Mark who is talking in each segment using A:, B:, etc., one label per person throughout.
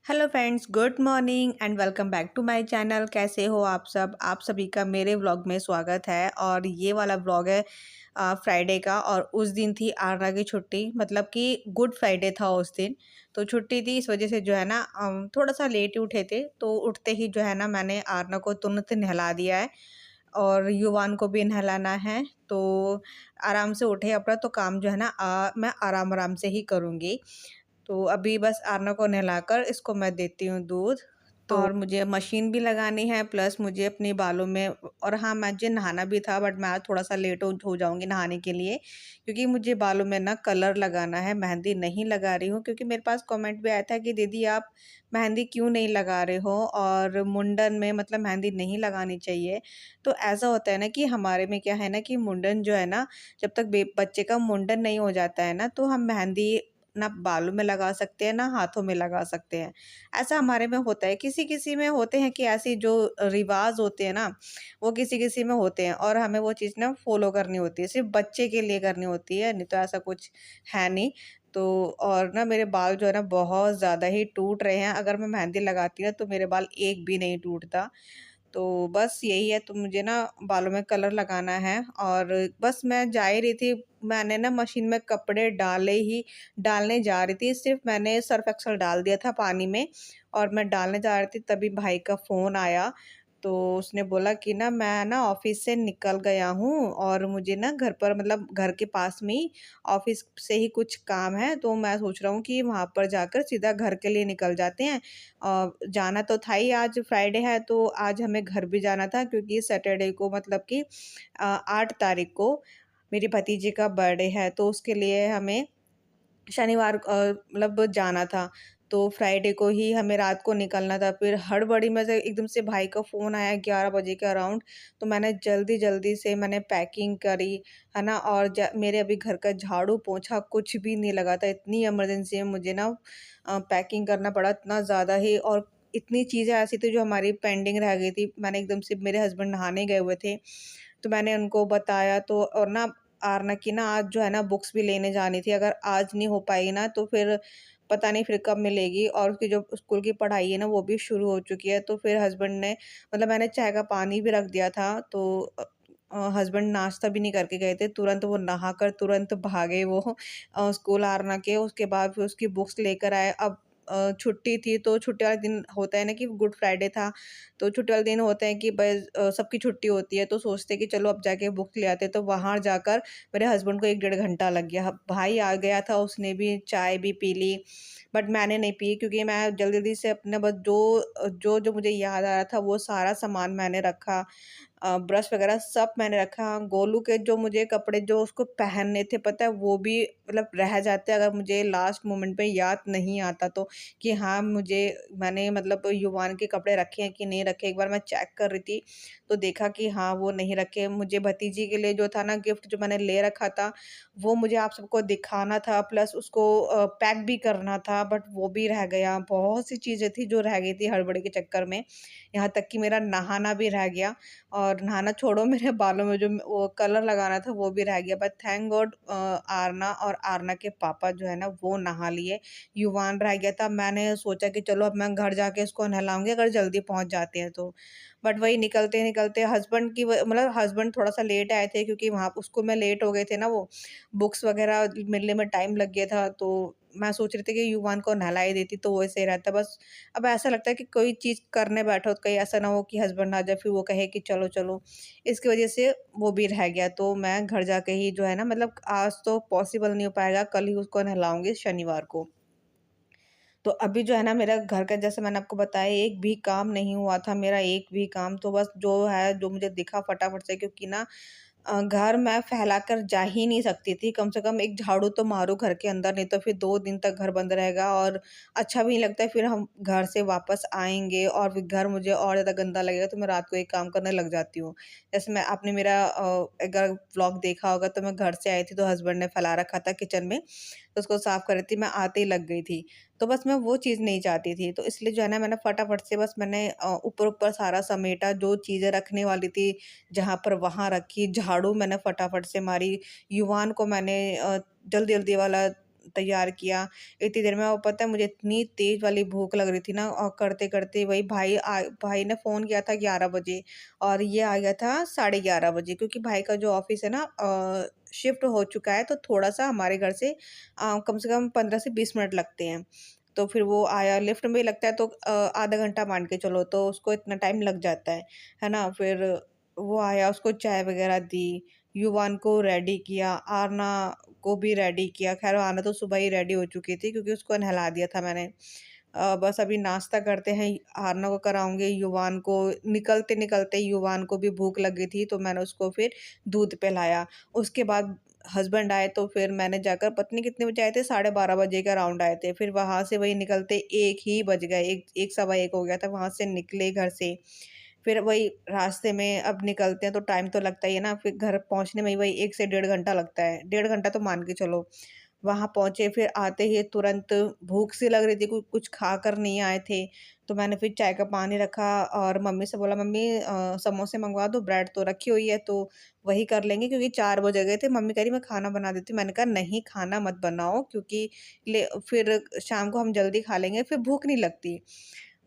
A: Hello friends, good morning and welcome back to my channel. कैसे हो आप सब? आप सभी का मेरे व्लॉग में स्वागत है। और ये वाला व्लॉग है फ्राइडे का। और उस दिन थी आरना की छुट्टी, मतलब कि गुड फ्राइडे था उस दिन। तो छुट्टी थी, इस वजह से जो है ना थोड़ा सा लेट ही उठे थे। तो उठते ही जो है ना मैंने आरना को तुरंत नहला दिया है और युवान को भी नहलाना है। तो आराम से उठे अपना तो काम जो है ना मैं आराम आराम से ही करूँगी। तो अभी बस आरना को नहलाकर इसको मैं देती हूँ दूध। तो और मुझे मशीन भी लगानी है, प्लस मुझे अपने बालों में और हाँ, मुझे नहाना भी था, बट मैं आज थोड़ा-सा लेट हो जाऊँगी नहाने के लिए, क्योंकि मुझे बालों में ना कलर लगाना है। मेहंदी नहीं लगा रही हूँ, क्योंकि मेरे पास कमेंट भी आया था कि दीदी आप मेहंदी क्यों नहीं लगा रहे हो, और मुंडन में मतलब मेहंदी नहीं लगानी चाहिए। तो ऐसा होता है ना कि हमारे में क्या है ना कि मुंडन जो है ना, जब तक बच्चे का मुंडन नहीं हो जाता है ना, तो हम मेहंदी ना बालों में लगा सकते हैं, ना हाथों में लगा सकते हैं। ऐसा हमारे में होता है। किसी-किसी में होते हैं कि ऐसी जो रिवाज़ होते हैं ना, वो किसी-किसी में होते हैं और हमें वो चीज़ ना फ़ॉलो करनी होती है, सिर्फ़ बच्चे के लिए करनी होती है, नहीं तो ऐसा कुछ है नहीं। तो और ना मेरे बाल जो है ना बहुत ज़्यादा ही टूट रहे हैं। अगर मैं मेहंदी लगाती ना तो मेरे बाल एक भी नहीं टूटता। तो बस यही है, तो मुझे ना बालों में कलर लगाना है और बस मैं जा ही रही थी। मैंने ना मशीन में कपड़े डालने जा रही थी, सिर्फ़ मैंने सर्फ़ एक्सेल डाल दिया था पानी में और मैं डालने जा रही थी, तभी भाई का फ़ोन आया। तो उसने बोला कि ना मैं ना ऑफ़िस से निकल गया हूँ और मुझे ना घर पर मतलब घर के पास में ही ऑफ़िस से ही कुछ काम है, तो मैं सोच रहा हूँ कि वहाँ पर जाकर सीधा घर के लिए निकल जाते हैं। जाना तो था ही, आज फ्राइडे है तो आज हमें घर भी जाना था, क्योंकि सैटरडे को मतलब कि 8 तारीख को मेरी भतीजी का बर्थडे है, तो उसके लिए हमें शनिवार मतलब जाना था। तो फ्राइडे को ही हमें रात को निकलना था। फिर हड़बड़ी में से एकदम से भाई का फ़ोन आया 11 बजे के अराउंड, तो मैंने जल्दी-जल्दी से मैंने पैकिंग करी, है ना? और मेरे अभी घर का झाड़ू-पोंछा कुछ भी नहीं लगा था। इतनी इमरजेंसी में मुझे ना पैकिंग करना पड़ा इतना ज़्यादा ही, और इतनी चीज़ें ऐसी थी जो हमारी पेंडिंग रह गई थी। मैंने एकदम से, मेरे हस्बैंड नहाने गए हुए थे, तो मैंने उनको बताया। तो और ना आरना की ना आज जो है ना बुक्स भी लेने जानी थी। अगर आज नहीं हो पाई ना तो फिर पता नहीं फिर कब मिलेगी, और उसकी जो स्कूल की पढ़ाई है ना वो भी शुरू हो चुकी है। तो फिर हस्बैंड ने मतलब मैंने चाय का पानी भी रख दिया था, तो हस्बैंड नाश्ता भी नहीं करके गए थे, तुरंत वो नहाकर तुरंत भागे वो स्कूल आरना के। उसके बाद फिर उसकी बुक्स लेकर आए। अब छुट्टी थी, तो छुट्टी वाले दिन होता है ना कि गुड फ्राइडे था, तो छुट्टी वाले दिन होते हैं कि भाई सबकी छुट्टी होती है, तो सोचते हैं कि चलो अब जाके बुक ले आते हैं। तो वहाँ जाकर मेरे हस्बैंड को 1 डेढ़ घंटा लग गया। भाई आ गया था, उसने भी चाय भी पी ली, बट मैंने नहीं पी, क्योंकि मैं जल्दी-जल्दी से अपने बस जो मुझे याद आ रहा था वो सारा सामान मैंने रखा। ब्रश वगैरह सब मैंने रखा। गोलू के जो मुझे कपड़े जो उसको पहनने थे, पता है वो भी मतलब रह जाते अगर मुझे लास्ट मोमेंट पे याद नहीं आता तो, कि हाँ मैंने मतलब युवान के कपड़े रखे हैं कि नहीं रखे। एक बार मैं चेक कर रही थी तो देखा कि हाँ वो नहीं रखे। मुझे भतीजी के लिए जो था ना गिफ्ट जो मैंने ले रखा था, वो मुझे आप सबको दिखाना था, प्लस उसको पैक भी करना था, बट वो भी रह गया। बहुत सी चीज़ें थी जो रह गई थी हड़बड़ी के चक्कर में, यहाँ तक कि मेरा नहाना भी रह गया। और नहाना छोड़ो, मेरे बालों में जो वो कलर लगाना था वो भी रह गया। बट थैंक गॉड आरना और आरना के पापा जो है ना वो नहा लिए। युवान रह गया था। मैंने सोचा कि चलो अब मैं घर जाके इसको नहलाऊँगी अगर जल्दी पहुँच जाते हैं तो। बट वही निकलते-निकलते हस्बैंड की व मतलब हस्बैंड थोड़ा-सा लेट आए थे, क्योंकि वहाँ उसको में लेट हो गए थे ना वो, बुक्स वग़ैरह मिलने में टाइम लग गया था। तो मैं सोच रही थी कि युवान को नहला ही देती तो वो सही रहता। बस अब ऐसा लगता है कि कोई चीज़ करने बैठो तो कहीं ऐसा ना हो कि हस्बैंड आ जाए फिर वो कहे कि चलो, चलो। इसकी वज़ह से वो भी रह गया। तो मैं घर जाके ही जो है ना, मतलब आज तो पॉसिबल नहीं हो पाएगा, कल ही उसको नहलाऊँगी शनिवार को। तो अभी जो है ना मेरा घर का, जैसे मैंने आपको बताया, एक भी काम नहीं हुआ था मेरा, एक भी काम। तो बस जो है जो मुझे दिखा फटाफट से, क्योंकि ना घर मैं फैलाकर जा ही नहीं सकती थी। कम से कम एक झाड़ू तो मारूँ घर के अंदर, नहीं तो फिर 2 दिन तक घर बंद रहेगा और अच्छा भी नहीं लगता है। फिर हम घर से वापस आएँगे और फिर घर मुझे और ज़्यादा गंदा लगेगा, तो मैं रात को एक काम करने लग जाती हूँ। जैसे मैं आपने मेरा अगर व्लॉग देखा होगा तो मैं घर से आई थी तो हस्बैंड ने फैला रखा था किचन में, तो उसको साफ कर रही थी, मैं आते ही लग गई थी। तो बस मैं वो चीज़ नहीं चाहती थी, तो इसलिए जो है ना मैंने फटाफट से बस मैंने ऊपर-ऊपर सारा समेटा, जो चीज़ें रखने वाली थी जहाँ पर वहाँ रखी, झाड़ू मैंने फटाफट से मारी, युवान को मैंने जल्दी-जल्दी वाला तैयार किया। इतनी देर में वो पता है मुझे इतनी तेज़ वाली भूख लग रही थी ना, और करते-करते वही भाई ने फ़ोन किया था 11 बजे और ये आ गया था साढ़े 11 बजे, क्योंकि भाई का जो ऑफ़िस है ना शिफ्ट हो चुका है, तो थोड़ा-सा हमारे घर से कम से कम 15 से 20 मिनट लगते हैं। तो फिर वो आया, लिफ्ट में ही लगता है तो आधा घंटा मान के चलो, तो उसको इतना टाइम लग जाता है ना? फिर वो आया, उसको चाय वग़ैरह दी, युवान को रेडी किया, आरना को भी रेडी किया। ख़ैर आरना तो सुबह ही रेडी हो चुकी थी क्योंकि उसको नहला दिया था मैंने। बस अभी नाश्ता करते हैं, आरना को कराऊँगी, युवान को निकलते-निकलते युवान को भी भूख लग गई थी, तो मैंने उसको फिर दूध पिलाया। उसके बाद हस्बैंड आए तो फिर मैंने जाकर, पता नहीं कितने बजे आए थे, 12:30 बजे के अराउंड आए थे। फिर वहाँ से वही निकलते 1 ही बज गए, 1 सवा 1 हो गया था, वहाँ से निकले घर से। फिर वही रास्ते में अब निकलते हैं तो टाइम तो लगता ही है ना, फिर घर पहुँचने में ही वही 1 से डेढ़ घंटा लगता है, डेढ़ घंटा तो मान के चलो। वहाँ पहुँचे, फिर आते ही तुरंत भूख सी लग रही थी, कुछ खा कर नहीं आए थे, तो मैंने फिर चाय का पानी रखा और मम्मी से बोला, मम्मी समोसे मंगवा दो, ब्रेड तो रखी हुई है तो वही कर लेंगे, क्योंकि 4 बज गए थे। मम्मी कह रही मैं खाना बना देती हूँ, मैंने कहा नहीं खाना मत बनाओ, क्योंकि फिर शाम को हम जल्दी खा लेंगे, फिर भूख नहीं लगती।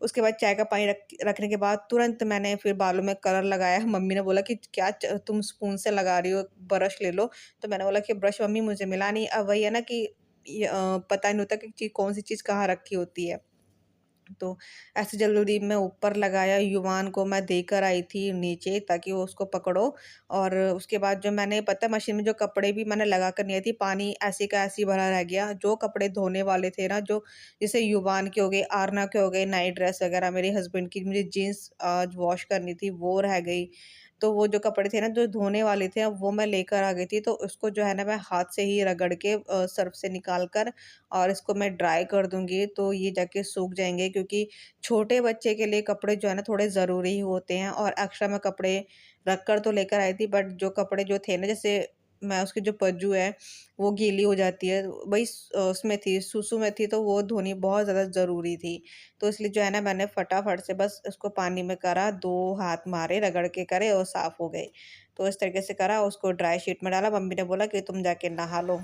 A: उसके बाद चाय का पानी रखने के बाद तुरंत मैंने फिर बालों में कलर लगाया। मम्मी ने बोला कि क्या तुम स्पून से लगा रही हो, ब्रश ले लो। तो मैंने बोला कि ब्रश मम्मी मुझे मिला नहीं। अब वही है ना कि पता नहीं होता कि कौन सी चीज़ कहाँ रखी होती है। तो ऐसे जल्दी में ऊपर लगाया, युवान को मैं देकर आई थी नीचे ताकि वो उसको पकड़ो। और उसके बाद जो मैंने, पता है, मशीन में जो कपड़े भी मैंने लगा कर नहीं आई थी, पानी ऐसे का ऐसे ही भरा रह गया। जो कपड़े धोने वाले थे ना, जो जैसे युवान के हो गए, आरना के हो गए, नाइट ड्रेस वगैरह, मेरे हस्बैंड की मुझे जीन्स आज वॉश करनी थी वो रह गई। तो वो जो कपड़े थे ना जो धोने वाले थे, वो मैं लेकर आ गई थी, तो उसको जो है ना मैं हाथ से ही रगड़ के सर्फ से निकाल कर और इसको मैं ड्राई कर दूँगी, तो ये जाके सूख जाएँगे, क्योंकि छोटे बच्चे के लिए कपड़े जो है ना थोड़े ज़रूरी ही होते हैं। और एक्स्ट्रा मैं कपड़े रख कर तो लेकर आई थी, बट जो कपड़े जो थे ना, जैसे मैं उसकी जो पज्जू है वो गीली हो जाती है, वही उसमें थी, सुसु में थी, तो वो धोनी बहुत ज़्यादा ज़रूरी थी। तो इसलिए जो है ना मैंने फटाफट से बस उसको पानी में करा, 2 हाथ मारे, रगड़ के करे और साफ़ हो गए। तो इस तरीके से करा, उसको ड्राई शीट में डाला, मम्मी ने बोला कि तुम जाके नहा लो।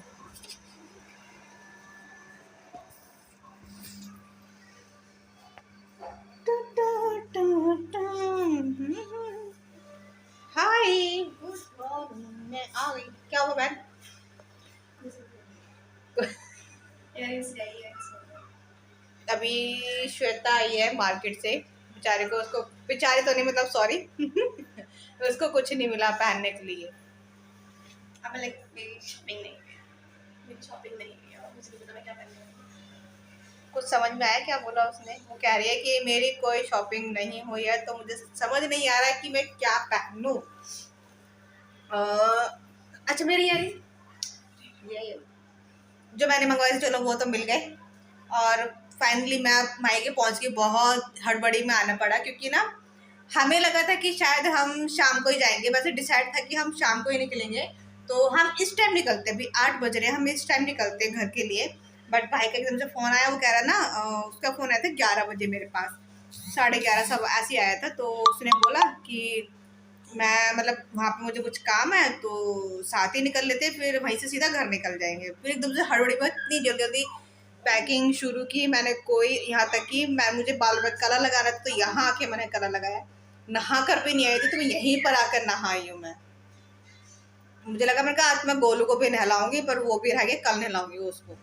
A: हाय, गुड मॉर्निंग, मैं आ गई। क्या हुआ बहन? अभी श्वेता आई है मार्केट से, बेचारे को, उसको बेचारे तो नहीं, मतलब सॉरी उसको कुछ नहीं मिला पहनने के लिए। अब मैं लाइक मेरी शॉपिंग नहीं हुई है, मेरी शॉपिंग नहीं हुई है और मुझे नहीं पता मैं क्या पहनूं। कुछ समझ में आया क्या बोला उसने? वो कह रही है कि मेरी कोई शॉपिंग नहीं हुई है, तो मुझे समझ नहीं आ रहा है कि मैं क्या पहनूं। अच्छा, मेरी यारी ये जो मैंने मंगवाए थे, चलो वो तो मिल गए। और फाइनली मैं मायके पहुंच गई। बहुत हड़बड़ी में आना पड़ा, क्योंकि ना हमें लगा था कि शायद हम शाम को ही जाएंगे, वैसे डिसाइड था कि हम शाम को ही निकलेंगे। तो हम इस टाइम निकलते, अभी 8 बज रहे हैं, हम इस टाइम निकलते घर के लिए। बट भाई का एकदम से फ़ोन आया, वो कह रहा ना उसका फ़ोन आया था 11 बजे मेरे पास, 11:30 सब ऐसे ही आया था। तो उसने बोला कि मैं, मतलब वहाँ पे मुझे कुछ काम है, तो साथ ही निकल लेते, फिर वहीं से सीधा घर निकल जाएंगे। फिर एकदम से हड़बड़ी में इतनी जल्दी जल्दी पैकिंग शुरू की मैंने, कोई यहाँ तक कि मैं, मुझे बाल में कलर लगाना था, तो यहाँ आके मैंने कलर लगाया। नहा कर भी नहीं आई थी, तो मैं यहीं पर आकर नहाई हूँ मैं। मुझे लगा, मैंने कहा आज मैं गोलू को भी नहलाऊंगी, पर वो भी रह गया, कल नहलाऊंगी उसको।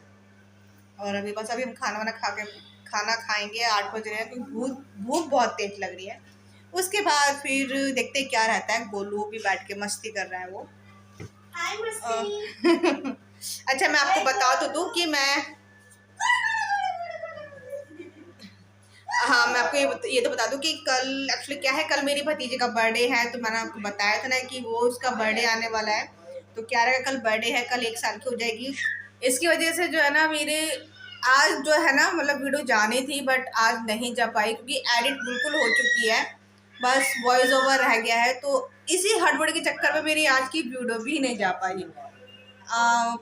A: और अभी बस अभी हम खाना वाना खा के, खाना खाएंगे, 8 बज रहे हैं, क्योंकि भूख भूख बहुत तेज लग रही है। उसके बाद फिर देखते क्या रहता है। गोलू भी बैठ के मस्ती कर रहा है वो। अच्छा, मैं आपको बता तो दूं कि मैं, हाँ, मैं आपको ये तो बता दूं कि कल एक्चुअली क्या है, कल मेरी भतीजे का बर्थडे है, तो मैंने आपको बताया था ना कि वो उसका बर्थडे आने वाला है। तो क्या रहेगा, कल बर्थडे है, कल 1 साल की हो जाएगी। इसकी वजह से जो है ना मेरे, आज जो है ना, मतलब वीडियो जानी थी बट आज नहीं जा पाई, क्योंकि एडिट बिल्कुल हो चुकी है, बस वॉइस ओवर रह गया है। तो इसी हड़बड़ के चक्कर में मेरी आज की वीडियो भी नहीं जा पाई।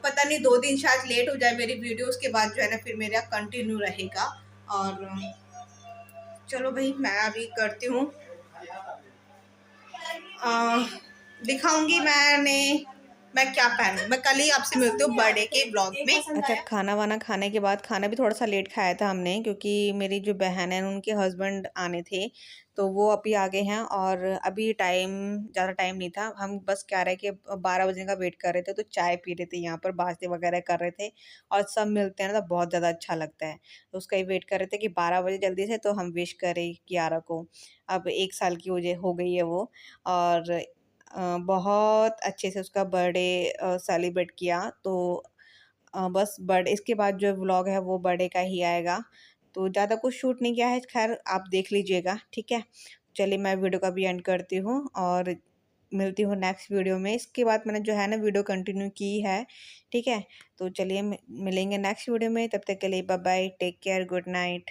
A: पता नहीं 2 दिन शायद लेट हो जाए मेरी वीडियो, उसके बाद जो है ना फिर मेरा कंटिन्यू रहेगा। और चलो भाई, मैं अभी करती हूँ, दिखाऊंगी मैंने, मैं क्या पहनूं। मैं कल ही आपसे मिलती हूँ बर्थडे के ब्लॉग में। अच्छा, खाना वाना खाने के बाद, खाना भी थोड़ा सा लेट खाया था हमने क्योंकि मेरी जो बहन है उनके हस्बैंड आने थे, तो वो अभी आ गए हैं और अभी ज़्यादा टाइम नहीं था। हम बस क्या रहे कि 12 बजने का वेट कर रहे थे, तो चाय पी रहे थे यहाँ पर, बातें वगैरह कर रहे थे और सब मिलते हैं ना तो बहुत ज़्यादा अच्छा लगता है। तो उसका ही वेट कर रहे थे कि 12 बजे जल्दी से तो हम विश करें कियारा को। अब 1 साल की हो गई है वो। और बहुत अच्छे से उसका बर्थडे सेलिब्रेट किया। तो बस बर्थडे इसके बाद जो व्लॉग है वो बर्थडे का ही आएगा। तो ज़्यादा कुछ शूट नहीं किया है, ख़ैर आप देख लीजिएगा, ठीक है? चलिए मैं वीडियो का भी एंड करती हूँ और मिलती हूँ नेक्स्ट वीडियो में। इसके बाद मैंने जो है ना वीडियो कंटिन्यू की है, ठीक है? तो चलिए मिलेंगे नेक्स्ट वीडियो में, तब तक के लिए bye bye, take care, good night.